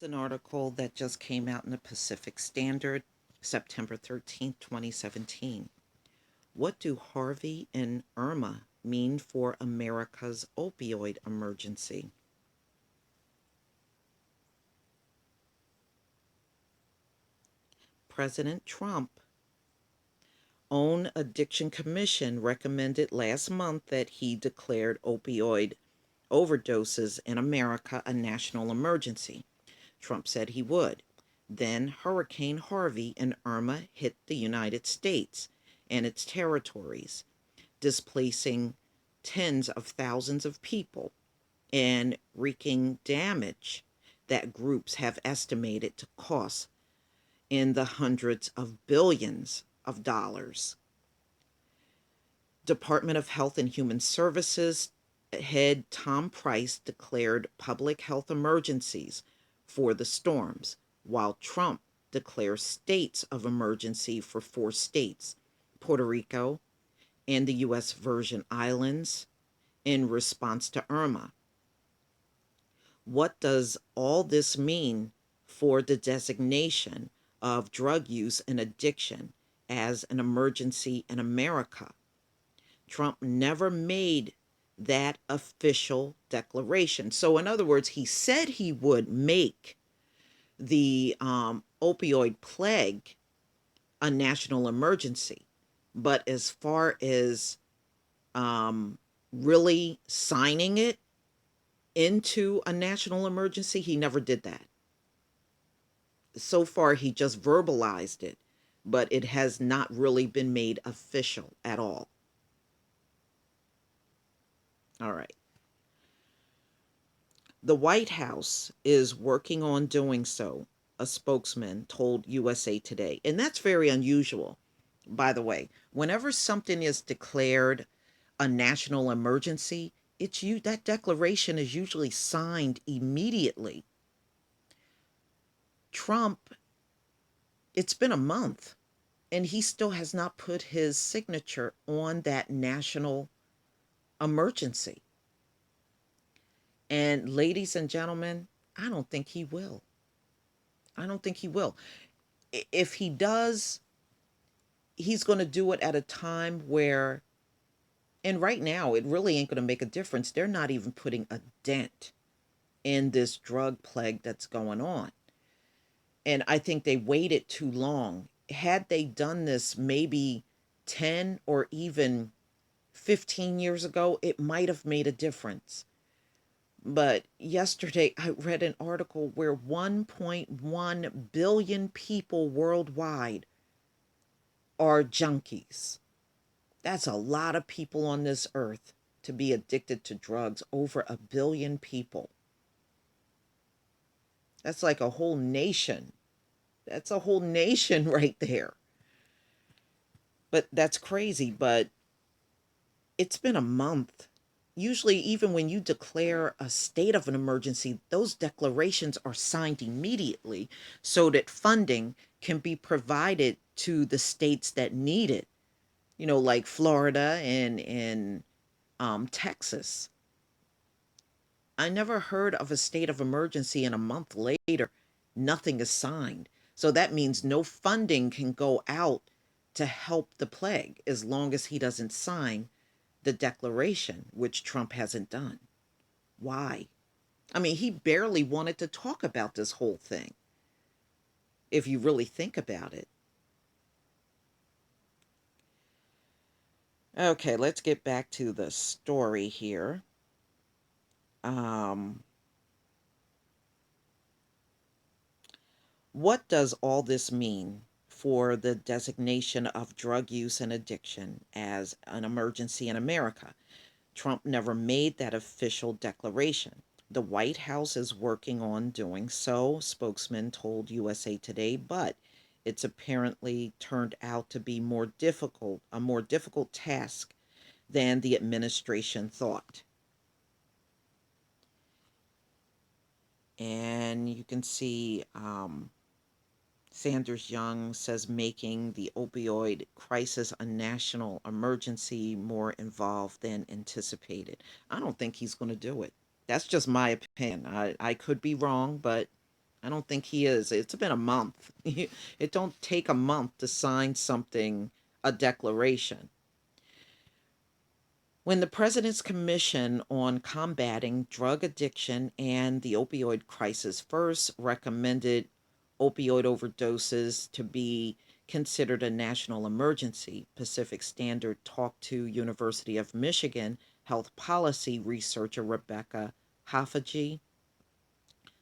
An article that just came out in the Pacific Standard, September 13th, 2017. What do Harvey and Irma mean for America's opioid emergency? President Trump own addiction commission recommended last month that he declared opioid overdoses in America a national emergency. Trump said he would. Then Hurricane Harvey and Irma hit the United States and its territories, displacing tens of thousands of people and wreaking damage that groups have estimated to cost in the hundreds of billions of dollars. Department of Health and Human Services head Tom Price declared public health emergencies for the storms, while Trump declares states of emergency for four states, Puerto Rico and the U.S. Virgin Islands, in response to Irma. What does all this mean for the designation of drug use and addiction as an emergency in America? Trump never made that official declaration. So, in other words, he said he would make the opioid plague a national emergency. But as far as really signing it into a national emergency, he never did that. So far, he just verbalized it, but it has not really been made official at all. All right. The White House is working on doing so, a spokesman told USA Today. And that's very unusual, by the way. Whenever something is declared a national emergency, that declaration is usually signed immediately. Trump, it's been a month and he still has not put his signature on that national emergency. And ladies and gentlemen, I don't think he will. I don't think he will. If he does, he's going to do it at a time where, and right now, it really ain't going to make a difference. They're not even putting a dent in this drug plague that's going on. And I think they waited too long. Had they done this maybe 10 or even 15 years ago, it might have made a difference. But yesterday, I read an article where 1.1 billion people worldwide are junkies. That's a lot of people on this earth to be addicted to drugs, over a billion people. That's like a whole nation. That's a whole nation right there. But that's crazy. But it's been a month. Usually, even when you declare a state of an emergency, those declarations are signed immediately so that funding can be provided to the states that need it. Like Florida and Texas. I never heard of a state of emergency and a month later, nothing is signed. So that means no funding can go out to help the plague as long as he doesn't sign the declaration, which Trump hasn't done. Why? I mean, he barely wanted to talk about this whole thing, if you really think about it. Okay, let's get back to the story here. Um, what does all this mean for the designation of drug use and addiction as an emergency in America? Trump never made that official declaration. The White House is working on doing so, spokesman told USA Today, but it's apparently turned out to be a more difficult task than the administration thought. And you can see Sanders Young says making the opioid crisis a national emergency more involved than anticipated. I don't think he's going to do it. That's just my opinion. I could be wrong, but I don't think he is. It's been a month. It don't take a month to sign something, a declaration. When the President's Commission on Combating Drug Addiction and the Opioid Crisis first recommended opioid overdoses to be considered a national emergency, Pacific Standard talked to University of Michigan health policy researcher Rebecca Hafaji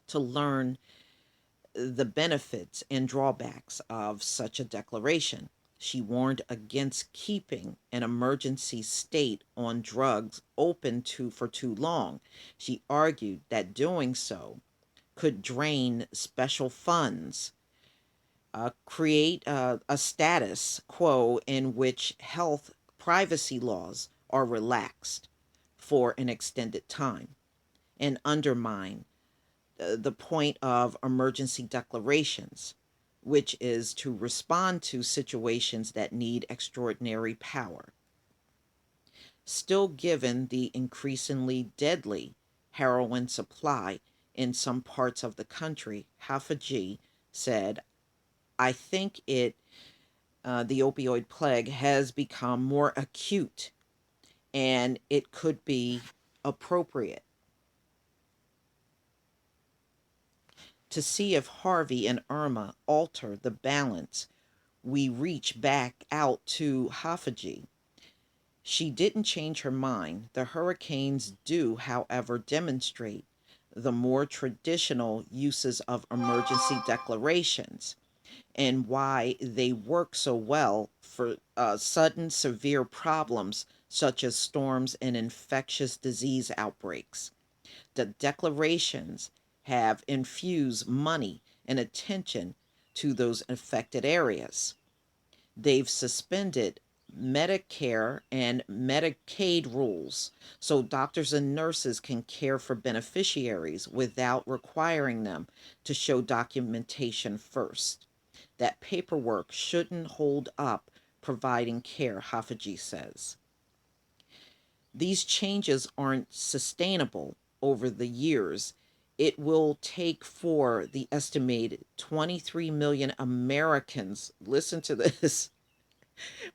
to learn the benefits and drawbacks of such a declaration. She warned against keeping an emergency state on drugs open for too long. She argued that doing so could drain special funds, create a status quo in which health privacy laws are relaxed for an extended time, and undermine the point of emergency declarations, which is to respond to situations that need extraordinary power. Still, given the increasingly deadly heroin supply in some parts of the country, Hafaji said, I think the opioid plague has become more acute and it could be appropriate to see if Harvey and Irma alter the balance. We reach back out to Hafaji. She didn't change her mind. The hurricanes do, however, demonstrate the more traditional uses of emergency declarations and why they work so well for sudden severe problems such as storms and infectious disease outbreaks. The declarations have infused money and attention to those affected areas. They've suspended Medicare and Medicaid rules so doctors and nurses can care for beneficiaries without requiring them to show documentation first. That paperwork shouldn't hold up providing care, Hafaji says. These changes aren't sustainable over the years. It will take for the estimated 23 million Americans, listen to this.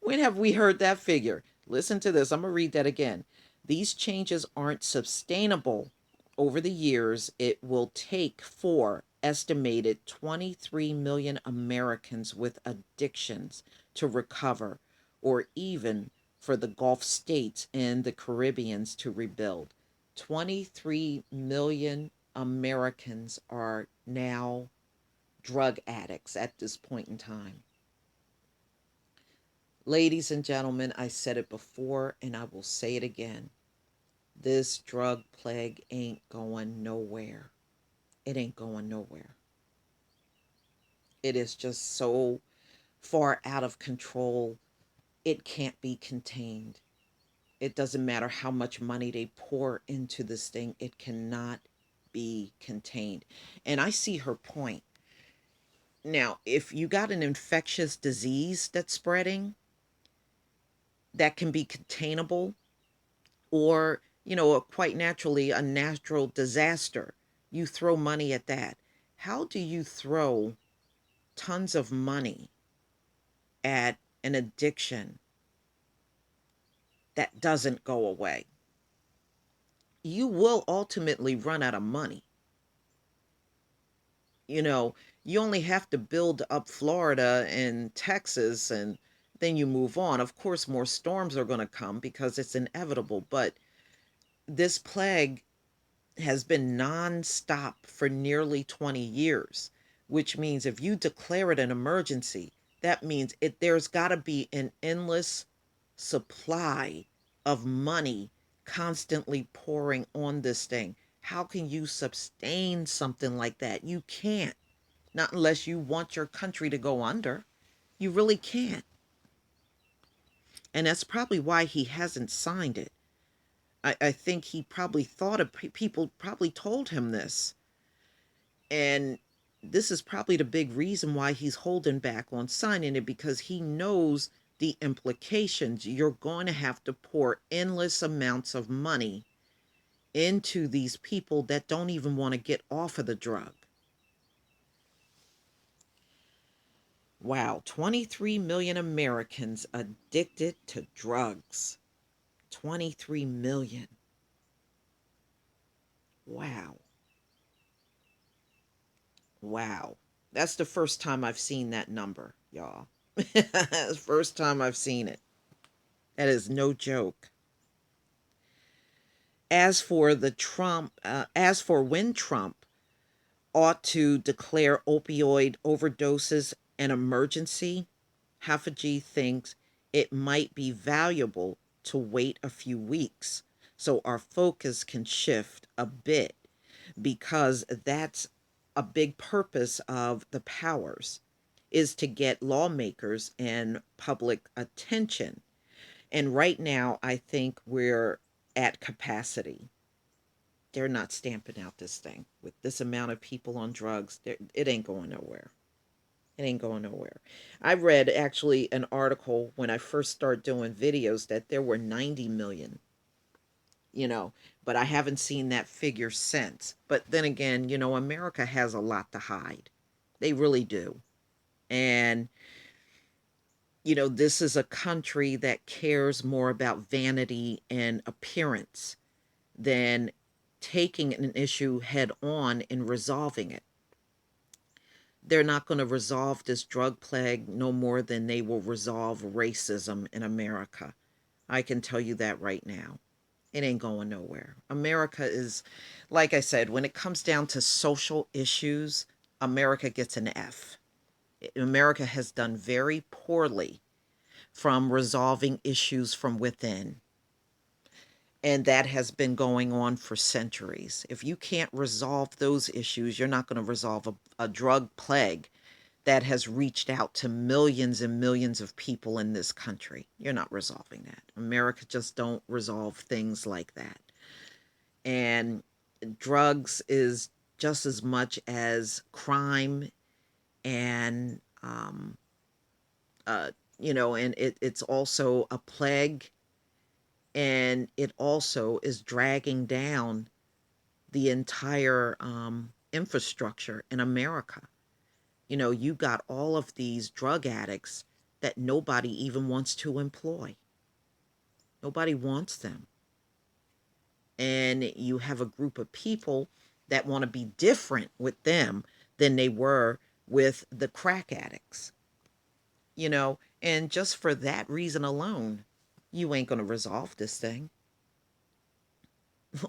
When have we heard that figure? Listen to this. I'm going to read that again. These changes aren't sustainable over the years. It will take for estimated 23 million Americans with addictions to recover, or even for the Gulf states and the Caribbeans to rebuild. 23 million Americans are now drug addicts at this point in time. Ladies and gentlemen, I said it before and I will say it again. This drug plague ain't going nowhere. It ain't going nowhere. It is just so far out of control. It can't be contained. It doesn't matter how much money they pour into this thing, it cannot be contained. And I see her point. Now, if you got an infectious disease that's spreading that can be containable, or, quite naturally, a natural disaster, you throw money at that. How do you throw tons of money at an addiction that doesn't go away? You will ultimately run out of money. You know, you only have to build up Florida and Texas, and then you move on. Of course, more storms are going to come because it's inevitable, but this plague has been nonstop for nearly 20 years, which means if you declare it an emergency, that means there's got to be an endless supply of money constantly pouring on this thing. How can you sustain something like that? You can't. Not unless you want your country to go under. You really can't. And that's probably why he hasn't signed it. I think he probably thought of people probably told him this. And this is probably the big reason why he's holding back on signing it, because he knows the implications. You're going to have to pour endless amounts of money into these people that don't even want to get off of the drug. Wow, 23 million Americans addicted to drugs. 23 million. Wow. Wow. That's the first time I've seen that number, y'all. That's the first time I've seen it. That is no joke. As for when Trump ought to declare opioid overdoses an emergency, Half a G thinks it might be valuable to wait a few weeks so our focus can shift a bit, because that's a big purpose of the powers, is to get lawmakers and public attention. And right now I think we're at capacity. They're not stamping out this thing with this amount of people on drugs. It ain't going nowhere. It ain't going nowhere. I read actually an article when I first started doing videos that there were 90 million, you know, but I haven't seen that figure since. But then again, America has a lot to hide. They really do. And, this is a country that cares more about vanity and appearance than taking an issue head on and resolving it. They're not going to resolve this drug plague no more than they will resolve racism in America. I can tell you that right now. It ain't going nowhere. America is, like I said, when it comes down to social issues, America gets an F. America has done very poorly from resolving issues from within. And that has been going on for centuries. If you can't resolve those issues, you're not going to resolve a drug plague that has reached out to millions and millions of people in this country. You're not resolving that. America just don't resolve things like that. And drugs is just as much as crime, and uh, and it's also a plague, and it also is dragging down the entire infrastructure in America. You got all of these drug addicts that nobody even wants to employ. Nobody wants them. And you have a group of people that want to be different with them than they were with the crack addicts. And just for that reason alone, you ain't going to resolve this thing.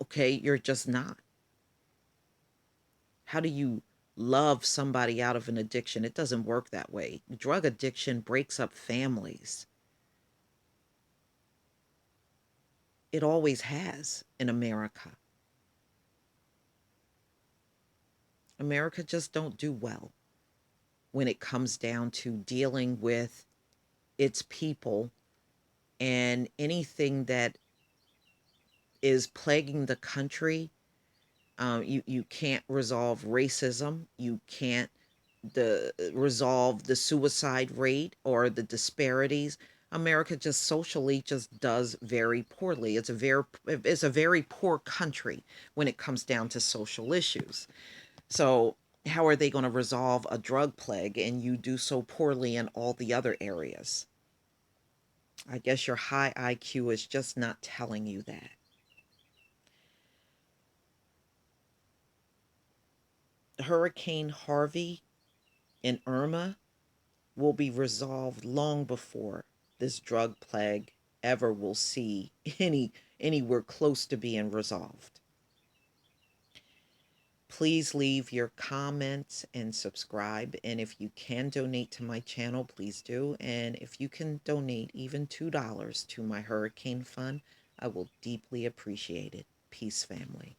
Okay, you're just not. How do you love somebody out of an addiction? It doesn't work that way. Drug addiction breaks up families. It always has in America. America just don't do well when it comes down to dealing with its people, and anything that is plaguing the country. You can't resolve racism. You can't resolve the suicide rate or the disparities. America just socially just does very poorly. It's a very poor country when it comes down to social issues. So how are they going to resolve a drug plague and you do so poorly in all the other areas? I guess your high IQ is just not telling you that. Hurricane Harvey and Irma will be resolved long before this drug plague ever will see anywhere close to being resolved. Please leave your comments and subscribe. And if you can donate to my channel, please do. And if you can donate even $2 to my hurricane fund, I will deeply appreciate it. Peace, family.